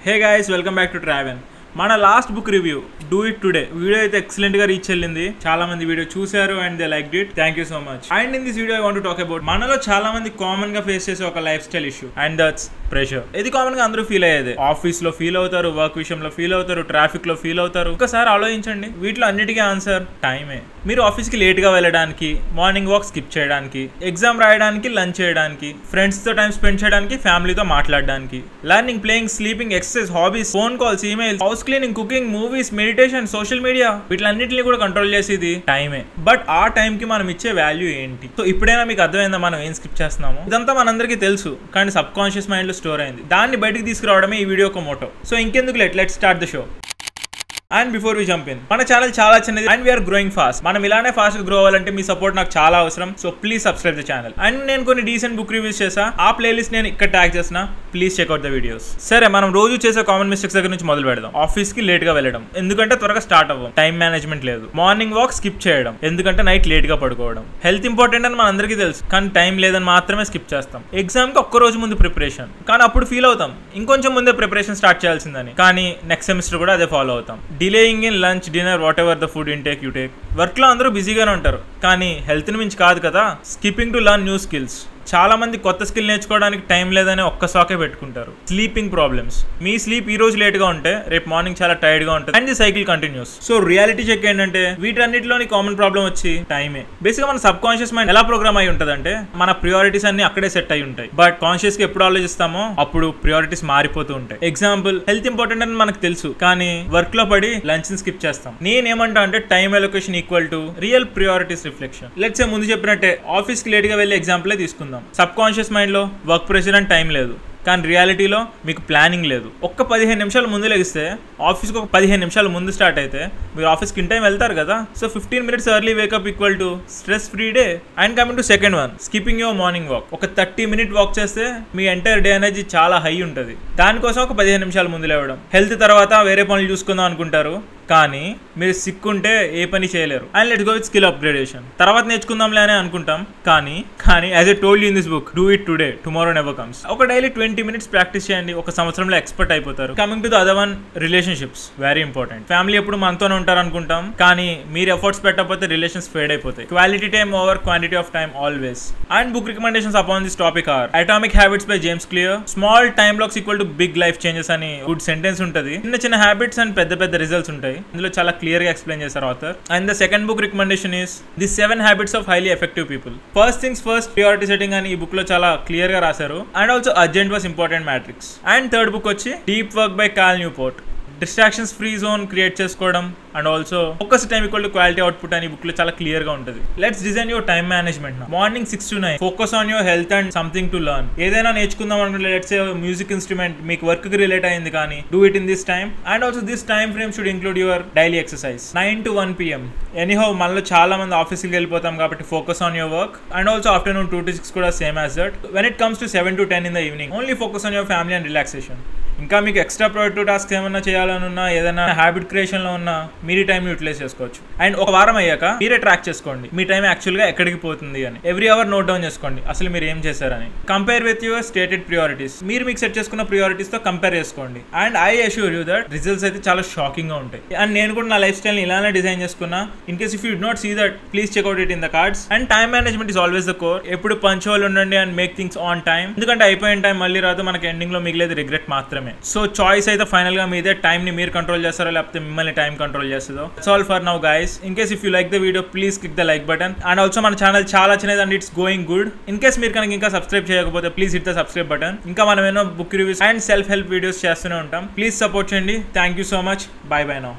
Hey guys, welcome back to Traven. మన last book review do it today video అయితే excellent గా reach వెళ్ళింది. చాలా మంది వీడియో చూసారు and they like it. Thank you so much. And in this video I want to talk about మనలో చాలా మంది కామన్ గా ఫేస్ చేసే ఒక life style issue and that's pressure. ఇది కామన్ గా అందరూ ఫీల్ అయ్యేది. ఆఫీస్ లో ఫీల్ అవుతారు, వర్క్ విషయంలో ఫీల్ అవుతారు, ట్రాఫిక్ లో ఫీల్ అవుతారు. ఒకసారి ఆలోచించండి, వీటిలో అన్నిటికీ ఆన్సర్ టైమే. మీరు ఆఫీస్ కి లేట్ గా వెళ్ళడానికి, మార్నింగ్ వాక్ స్కిప్ చేయడానికి, ఎగ్జామ్ రాయడానికి, లంచ్ చేయడానికి, ఫ్రెండ్స్ తో టైం స్పెండ్ చేయడానికి, ఫ్యామిలీతో మాట్లాడడానికి, learning, playing, sleeping, exercise, hobbies, phone calls, emails, house cleaning, cooking, movies, meditation, social media, వీటిలన్నింటినీ కూడా కంట్రోల్ చేసేది టైమే. బట్ ఆ టైం కి మనం ఇచ్చే వాల్యూ ఏంటి? సో ఇప్పుడైనా మీకు అర్థమైందా మనం ఏం స్కిప్ చేస్తున్నాము? ఇదంతా మనందరికీ తెలుసు, కానీ సబ్ కాన్షియస్ మైండ్ లో స్టోర్ అయింది. దాన్ని బయటికి తీసుకురావడమే ఈ వీడియో ఒక మోటో. సో ఇంకెందుకు let start the show. And before we jump in, మన ఛానల్ చాలా చిన్నది అండ్ వీఆర్ గ్రోయింగ్ ఫాస్ట్. మనం ఇలానే ఫాస్ట్ గా గ్రో అవ్వాలంటే మీ సపోర్ట్ నాకు చాలా అవసరం. So please subscribe the channel. And నేను కొన్ని డీసెంట్ బుక్ రివ్యూస్ చేసా, ఆ ప్లేలిస్ట్ నేను ఇక్కడ ట్యాగ్ చేసిన. Please checkout the videos. సరే, మనం రోజు చేసే కామన్ మిస్టేక్స్ దగ్గర నుంచి మొదలు పెడదాం. ఆఫీస్ కి లేట్ గా వెళ్ళడం, ఎందుకంటే త్వరగా స్టార్ట్ అవ్వం. టైం మేనేజ్మెంట్ లేదు. మార్నింగ్ వాక్ స్కిప్ చేయడం, ఎందుకంటే నైట్ లేట్ గా పడుకోవడం. హెల్త్ ఇంపార్టెంట్ అని మనందరికీ తెలుసు, కానీ టైం లేదని మాత్రమే స్కిప్ చేస్తాం. ఎగ్జామ్ కి ఒక్క రోజు ముందు ప్రిపరేషన్, కానీ అప్పుడు ఫీల్ అవుతాం ఇంకొంచెం ముందే ప్రిపరేషన్ స్టార్ట్ చేయాల్సిందని. కానీ నెక్స్ట్ సెమిస్టర్ కూడా అదే ఫాలో అవుతాం. Delaying in lunch, dinner, what ever the food intake you take. Work లో అందరూ బిజీగానే ఉంటారు, కానీ హెల్త్ ని మించి కాదు కదా. Skipping to learn new skills. చాలా మంది కొత్త స్కిల్ నేర్చుకోవడానికి టైం లేదని ఒక్క సాకే పెట్టుకుంటారు. Sleeping problems. మీ స్లీప్ ఈ రోజు లేట్ గా ఉంటే రేపు మార్నింగ్ చాలా టైర్డ్ గా ఉంటుంది and the cycle continues. So reality check ఏంటంటే వీటన్నిటిలోని కామన్ ప్రాబ్లం వచ్చి టైమే. బేసిక్ గా మన సబ్ కాన్షియస్ మైండ్ ఎలా ప్రోగ్రామ్ అయి ఉంటుంది అంటే మన ప్రియారిటీస్ అన్ని అక్కడే సెట్ అయి ఉంటాయి. బట్ కాన్షియస్ గా ఎప్పుడు ఆలోచిస్తామో అప్పుడు ప్రియారిటీస్ మారిపోతూ ఉంటాయి. ఎగ్జాంపుల్, హెల్త్ ఇంపార్టెంట్ అని మనకు తెలుసు, కానీ వర్క్ లో పడి లంచ్ ని స్కిప్ చేస్తాం. నేనేమంటా అంటే time allocation equal to real priorities reflection. Let's say ముందు చెప్పినట్టే ఆఫీస్ కి లేట్ గా వెళ్ళే ఎగ్జాంపులే తీసుకుందాం. సబ్ కాన్షియస్ మైండ్ లో వర్క్ ప్రెషర్ అండ్ టైం లేదు, కానీ రియాలిటీలో మీకు ప్లానింగ్ లేదు. ఒక్క 15 నిమిషాలు ముందు లెగిస్తే ఆఫీస్కి ఒక 15 నిమిషాలు ముందు స్టార్ట్ అయితే మీరు ఆఫీస్కి ఇన్ టైం వెళ్తారు కదా. So 15 minutes early wake up equal to stress free day. And coming to second one, skipping your morning walk. ఒక 30-minute వాక్ చేస్తే మీ ఎంటైర్ డే ఎనర్జీ చాలా హై ఉంటుంది. దానికోసం ఒక 15 నిమిషాలు ముందు లేవడం. హెల్త్ తర్వాత వేరే పనులు చూసుకుందాం అనుకుంటారు, కానీ మీరు సిక్ ఉంటే ఏ పని చేయలేరు. And let's go with skill upgradation. తర్వాత నేర్చుకుందాంలే అని అనుకుంటాం, కానీ as I told you in this book, do it today, tomorrow never comes. ఒక డైలీ 20 minutes ప్రాక్టీస్ చేయండి, ఒక సంవత్సరంలో ఎక్స్పర్ట్ అయిపోతారు. Coming to the other one, relationships. Very important. Family ఎప్పుడు మనతోనే ఉంటారు అనుకుంటాం, కానీ మీరు ఎఫర్ట్స్ పెట్టకపోతే రిలేషన్స్ ఫేడ్ అయిపోతాయి. Quality time over quantity of time always. And book recommendations upon this topic or atomic habits by James Clear, small time blocks equal to big life changes అని good sentence ఉంటుంది. చిన్న చిన్న habits and పెద్ద పెద్ద results ఉంటాయి. ఇందులో చాలా clear గా ఎక్స్ప్లెయిన్ చేశారు author. And the second book recommendation is the 7 habits of highly effective people. First things first, priority setting అని ఈ బుక్ లో చాలా క్లియర్ గా రాశారు. And also urgent versus important matrix. And third book వచ్చి deep work by Cal Newport. Distractions free zone create చేసుకోవడం and also focus time equal to quality output అని book లో చాలా క్లియర్ గా ఉంటుంది. Let's design your time management. Morning 6 to 9 focus on your health and something to learn. ఏదైనా నేర్చుకుందాం అనుకుంటే let's say music instrument మీకు వర్క్ కి రిలేట్ అయింది, కానీ do it in this time. And also this time frame should include your daily exercise 9 to 1 PM. Anyhow మనలో చాలా మంది ఆఫీస్కి వెళ్ళిపోతాం కాబట్టి focus on your work. And also afternoon 2 to 6 కూడా same as that. When it comes to 7 to 10 in the evening, only focus on your family and relaxation. ఇంకా మీకు extra productive task ఏమన్నా చేయాలనున్నా, ఏదైనా హ్యాబిట్ క్రియేషన్ లో ఉన్నా మీరు time utilise చేసుకోవచ్చు. And ఒక వారం అయ్యాక మీరే ట్రాక్ చేసుకోండి మీ టైం యాక్చువల్ గా ఎక్కడికి పోతుంది అని. ఎవ్రీ అవర్ నోట్ డౌన్ చేసుకోండి అసలు మీరు ఏం చేశారని. Compare with your stated priorities. మీరు మీకు సెట్ చేసుకున్న ప్రియారిటీస్ తో కంపేర్ చేసుకోండి. And I assure you that results అయితే చాలా షాకింగ్ గా ఉంటాయి. అండ్ నేను కూడా నా లైఫ్ స్టైల్ ని ఇలానే డిజైన్ చేసుకున్నా. In case if you did not see that, please check out it in the cards. And time management is always the core. ఎప్పుడు పంచువల్ ఉండండి and make things on time, ఎందుకంటే అయిపోయిన టైం మళ్ళీ రాదు. మనకి ఎండింగ్ లో మిగిలేదు రిగ్రెట్ మాత్రమే. సో చాయిస్ అయితే ఫైనల్ గా మీదే. టైం ని మీరు కంట్రోల్ చేస్తారో లేకపోతే మిమ్మల్ని టైం కంట్రోల్ చేస్తుందో. It's all for now guys. In case if you like the video, please click the like button. And also మన ఛానల్ చాలా చిన్నది and it's going good. In case మీరు కనుక ఇంకా సబ్స్క్రైబ్ చేయకపోతే please hit the subscribe button. ఇంకా మనం ఎన్నో book reviews and self help videos చేస్తూనే ఉంటాం. ప్లీజ్ సపోర్ట్ చేయండి. Thank you so much. By by now.